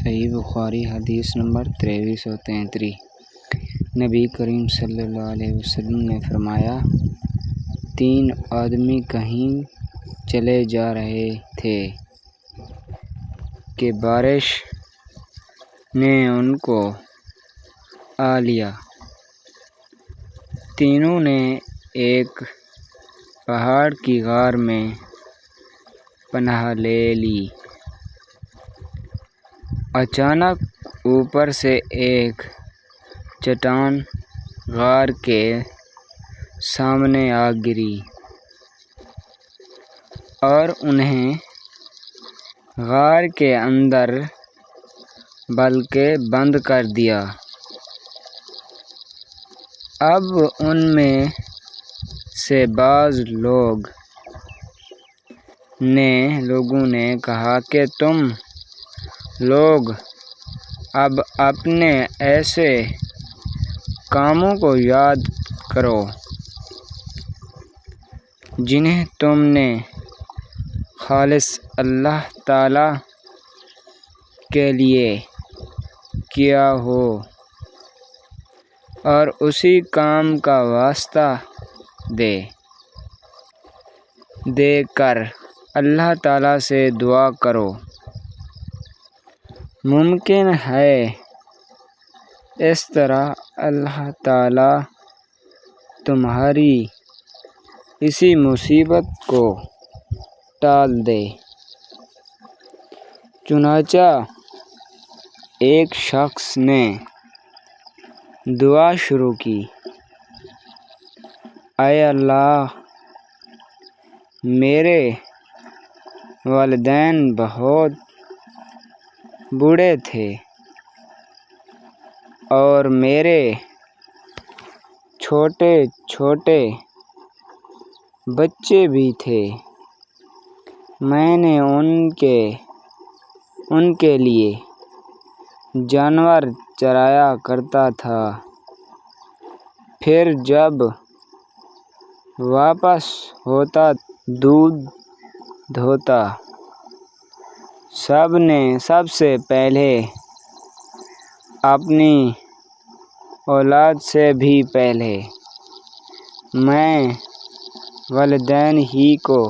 صحیح بخاری حدیث نمبر 2333۔ نبی کریم صلی اللہ علیہ وسلم نے فرمایا، 3 آدمی کہیں چلے جا رہے تھے کہ بارش نے ان کو آ لیا۔ تینوں نے ایک پہاڑ کی غار میں پناہ لے لی۔ اچانک اوپر سے ایک چٹان غار کے سامنے آ گری اور انہیں غار کے اندر بالکل بند کر دیا۔ اب ان میں سے بعض لوگوں نے کہا کہ تم لوگ اب اپنے ایسے کاموں کو یاد کرو جنہیں تم نے خالص اللہ تعالیٰ کے لیے کیا ہو، اور اسی کام کا واسطہ دے کر اللہ تعالیٰ سے دعا کرو۔ ممکن ہے اس طرح اللہ تعالیٰ تمہاری اسی مصیبت کو ٹال دے۔ چنانچہ ایک شخص نے دعا شروع کی، اے اللہ، میرے والدین بہت بوڑھے تھے اور میرے چھوٹے چھوٹے بچے بھی تھے۔ میں نے ان کے لیے جانور چرایا کرتا تھا، پھر جب واپس ہوتا دودھ دھوتا۔ سب سے پہلے اپنی اولاد سے بھی پہلے میں والدین ہی کو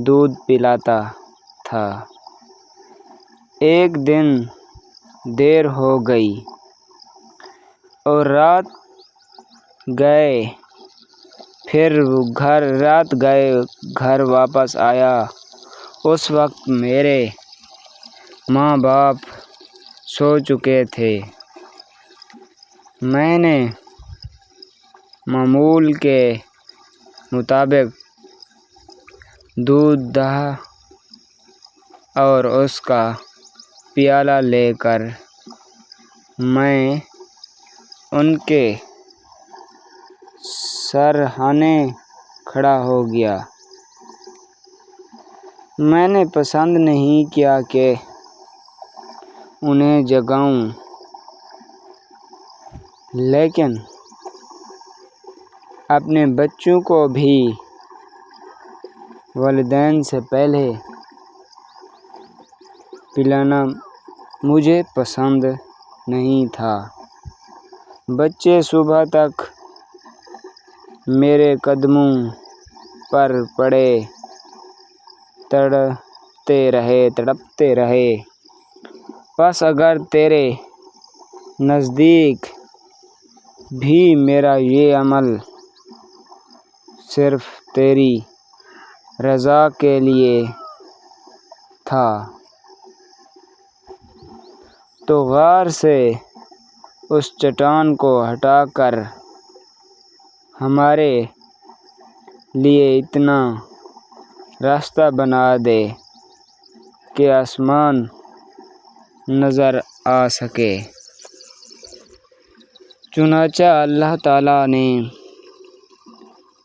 دودھ پلاتا تھا۔ ایک دن دیر ہو گئی اور رات گئے گھر واپس آیا۔ اس وقت میرے ماں باپ سو چکے تھے۔ میں نے معمول کے مطابق دودھ دہا اور اس کا پیالہ لے کر میں ان کے سرہانے کھڑا ہو گیا۔ میں نے پسند نہیں کیا کہ انہیں جگاؤں، لیکن اپنے بچوں کو بھی والدین سے پہلے پلانا مجھے پسند نہیں تھا۔ بچے صبح تک میرے قدموں پر پڑے تڑپتے رہے۔ بس اگر تیرے نزدیک بھی میرا یہ عمل صرف تیری رضا کے لیے تھا تو غار سے اس چٹان کو ہٹا کر ہمارے لیے اتنا راستہ بنا دے کہ آسمان نظر آ سکے۔ چنانچہ اللہ تعالیٰ نے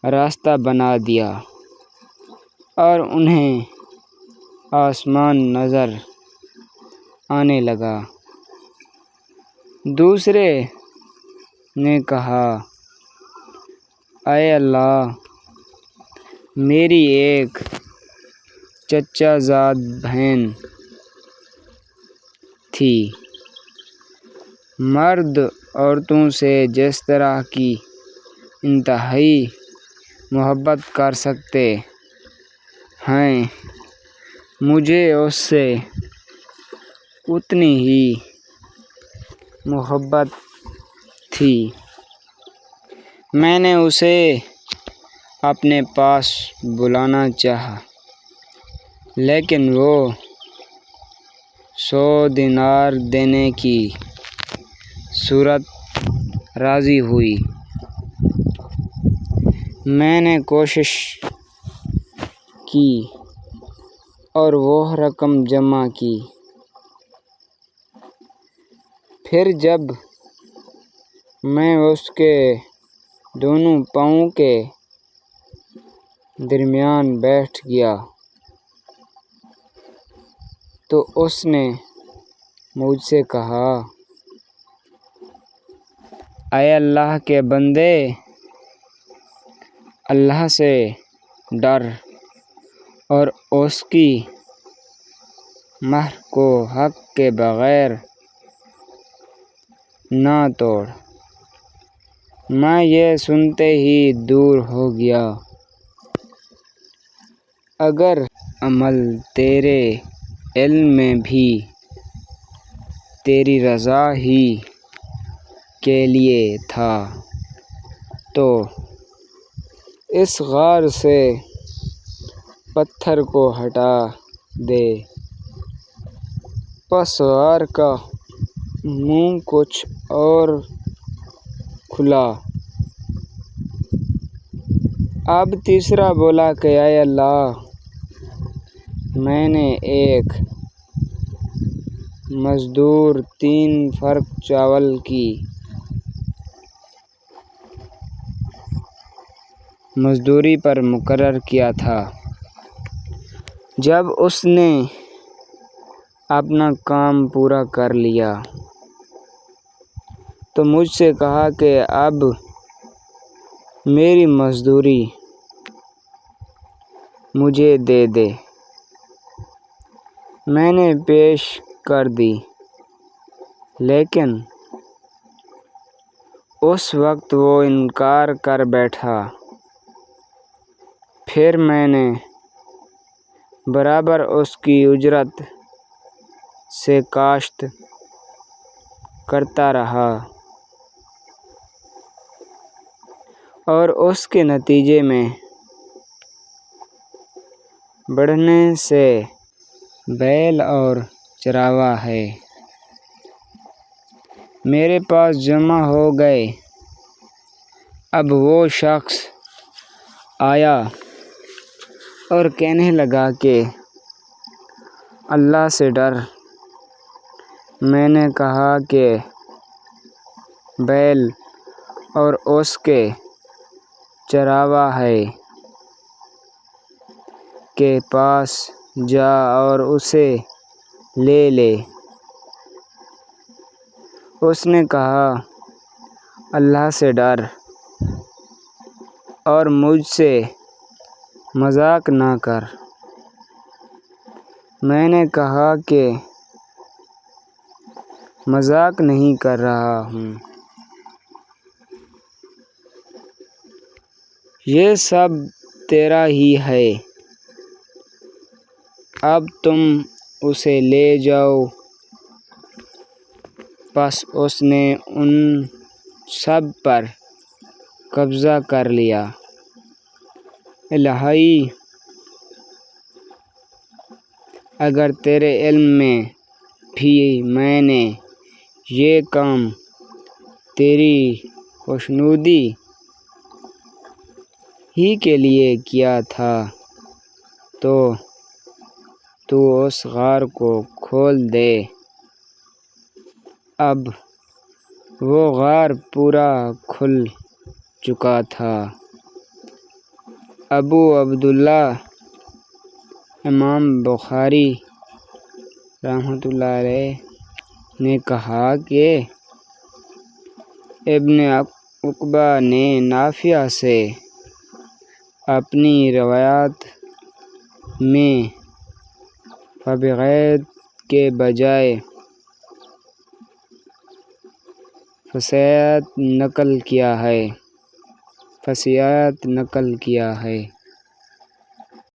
راستہ بنا دیا اور انہیں آسمان نظر آنے لگا۔ دوسرے نے کہا، اے اللہ، میری ایک چچا زاد بہن تھی۔ مرد عورتوں سے جس طرح کی انتہائی محبت کر سکتے ہیں، مجھے اس سے اتنی ہی محبت تھی۔ میں نے اسے اپنے پاس بلانا چاہا، لیکن وہ 100 دینار دینے کی صورت راضی ہوئی۔ میں نے کوشش کی اور وہ رقم جمع کی۔ پھر جب میں اس کے دونوں پاؤں کے درمیان بیٹھ گیا تو اس نے مجھ سے کہا، اے اللہ کے بندے، اللہ سے ڈر اور اس کی مہر کو حق کے بغیر نہ توڑ۔ میں یہ سنتے ہی دور ہو گیا۔ اگر عمل تیرے علم میں بھی تیری رضا ہی کے لیے تھا تو اس غار سے پتھر کو ہٹا دے۔ پس غار کا منہ کچھ اور کھلا۔ اب تیسرا بولا کہ اے اللہ، میں نے ایک مزدور 3 فرق چاول کی مزدوری پر مقرر کیا تھا۔ جب اس نے اپنا کام پورا کر لیا تو مجھ سے کہا کہ اب میری مزدوری مجھے دے دے۔ میں نے پیش کر دی، لیکن اس وقت وہ انکار کر بیٹھا۔ پھر میں نے برابر اس کی اجرت سے کاشت کرتا رہا اور اس کے نتیجے میں بڑھنے سے بیل اور چراوا ہے میرے پاس جمع ہو گئے۔ اب وہ شخص آیا اور کہنے لگا کہ اللہ سے ڈر۔ میں نے کہا کہ بیل اور اس کے چراوا کے پاس جا اور اسے لے لے۔ اس نے کہا، اللہ سے ڈر اور مجھ سے مذاق نہ کر۔ میں نے کہا کہ مذاق نہیں کر رہا ہوں، یہ سب تیرا ہی ہے، اب تم اسے لے جاؤ۔ پس اس نے ان سب پر قبضہ کر لیا۔ الہی، اگر تیرے علم میں بھی میں نے یہ کام تیری خوشنودی ہی کے لیے کیا تھا تو تو اس غار کو کھول دے۔ اب وہ غار پورا کھل چکا تھا۔ ابو عبداللہ امام بخاری رحمۃ اللہ علیہ نے کہا کہ ابن عقبہ نے نافع سے اپنی روایات میں فبغیت کے بجائے فسیات نقل کیا ہے، فسیات نقل کیا ہے۔